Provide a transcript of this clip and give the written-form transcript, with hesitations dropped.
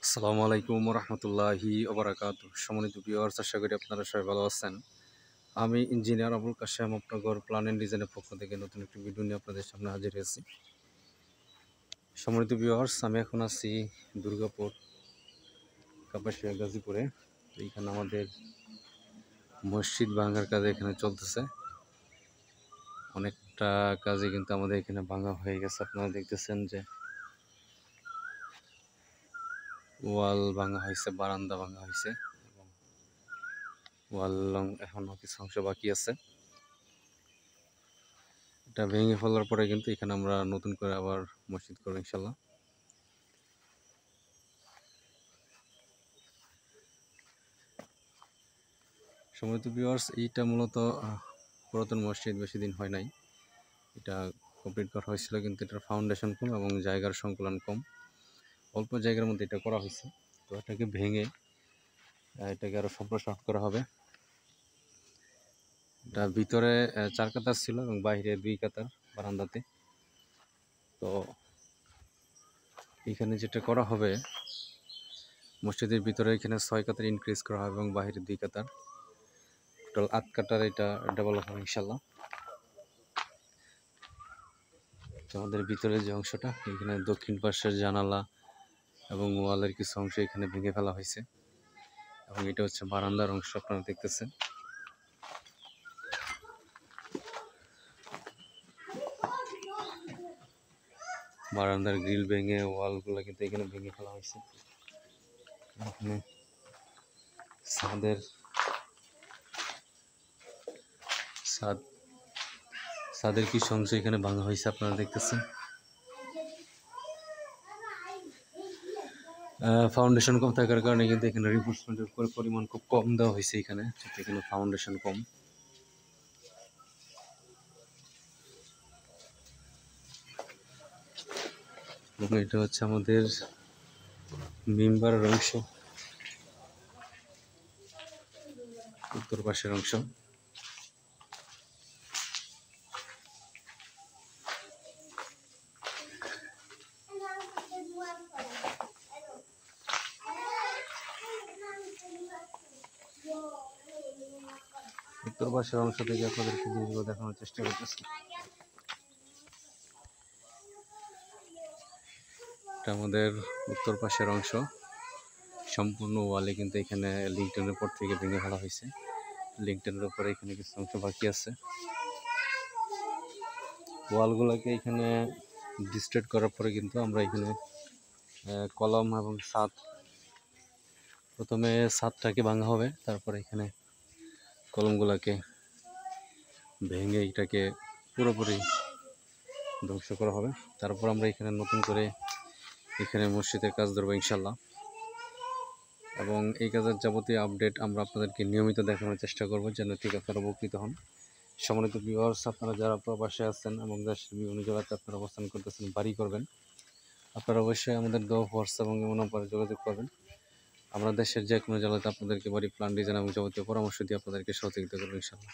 আসসালামু আলাইকুম রহমতুল্লাহি ওবরাকাতুহ। সম্মানিত ভিউয়ার্স, আশা করি আপনারা সবাই ভালো আছেন। আমি ইঞ্জিনিয়ার আবুল কাশেম আপনাগর প্ল্যান অ্যান্ড ডিজাইনের পক্ষ থেকে নতুন একটি ভিডিও নিয়ে আপনাদের সামনে হাজির হয়েছি। সম্মানিত ভিউয়ার্স, আমি এখন আছি দুর্গাপুর কাপাসিয়া গাজীপুরে। এইখানে আমাদের মসজিদ ভাঙার কাজ এখানে চলতেছে। অনেকটা কাজই কিন্তু আমাদের এখানে ভাঙা হয়ে গেছে। আপনারা দেখতেছেন যে ওয়াল ভাঙা হয়েছে, বারান্দা ভাঙা হয়েছে এবং ওয়াল এখনো কিছু অংশ বাকি আছে। এটা ভেঙে ফেলার পরে কিন্তু এখানে আমরা নতুন করে আবার মসজিদ করবো ইনশাল্লাহ। সম্মানিত ভিউয়ার্স, এইটা মূলত পুরাতন মসজিদ, বেশি দিন হয় নাই। এটা কমপ্লিট করা হয়েছিল, কিন্তু এটার ফাউন্ডেশন কম এবং জায়গার সংকুলন কম। অল্প জায়গার মধ্যে এটা করা হয়েছে। তো এটাকে ভেঙে এটাকে আরও সম্প্রসারণ করা হবে। এটা ভিতরে 4 কাতার ছিল এবং বাইরে 2 কাতার বারান্দাতে। তো এখানে যেটা করা হবে, মসজিদের ভিতরে এখানে 6 কাতার ইনক্রিজ করা হবে এবং বাইরে 2 কাতার, টোটাল 8 কাতার এটা ডেভেলপ হবে ইনশাল্লাহ। আমাদের ভিতরে যে অংশটা, এখানে দক্ষিণ পাশের জানালা এবং ওয়ালের কিছু অংশ এখানে ভেঙে ফেলা হয়েছে এবং এটা হচ্ছে বারান্দার অংশ। আপনারা দেখতেছেন বারান্দার গ্রিল ভেঙে ওয়ালগুলো কিন্তু এখানে ভেঙে ফেলা হয়েছে। এখানে ছাদের কিছু অংশ এখানে ভাঙা হয়েছে, আপনারা দেখতেছেন। ফাউন্ডেশন কম থাকার কারণে কিন্তু এখানে রিইনফোর্সমেন্টের পরিমাণ খুব কম দেওয়া হয়েছে এখানে ফাউন্ডেশন কম। এবং এটা হচ্ছে আমাদের মেম্বারের অংশ, উত্তর পাশের অংশ। উত্তর পাশের অংশ থেকে আপনাদেরকে জিনিসগুলো দেখানোর চেষ্টা করতেছি। এটা আমাদের উত্তর পাশের অংশ। সম্পূর্ণ ওয়ালে কিন্তু এখানে লিঙ্কটেনের উপর থেকে ভেঙে ফেলা হয়েছে। লিঙ্কটেনের উপরে এখানে কিছু অংশ বাকি আছে। ওয়ালগুলোকে এখানে ডিস্ট্রেট করার পরে কিন্তু আমরা এখানে কলম এবং ছাদ, প্রথমে ছাদটাকে ভাঙা হবে, তারপরে এখানে কলমগুলোকে ভেঙে এটাকে পুরোপুরি ধ্বংস করা হবে। তারপর আমরা এখানে নতুন করে এখানে মসজিদের কাজ ধরবো ইনশাল্লাহ। এবং এই কাজের যাবতীয় আপডেট আমরা আপনাদেরকে নিয়মিত দেখানোর চেষ্টা করব, যেন ঠিক আপনারা উপকৃত হন। সম্মানিত ভিউয়ার্স, আপনারা যারা প্রবাসে আছেন এবং দেশের বিভিন্ন জায়গাতে আপনারা অবস্থান করতেছেন, বাড়ি করবেন, আপনারা অবশ্যই আমাদের হোয়াটসঅ্যাপ এবং এমন নাম্বারে যোগাযোগ করবেন। আমরা দেশের যে কোনো জেলাতে আপনাদেরকে বাড়ি প্ল্যান ডিজাইন এবং যাবতীয় পরামর্শ দিয়ে আপনাদেরকে সহযোগিতা করবো ইনশাল্লাহ।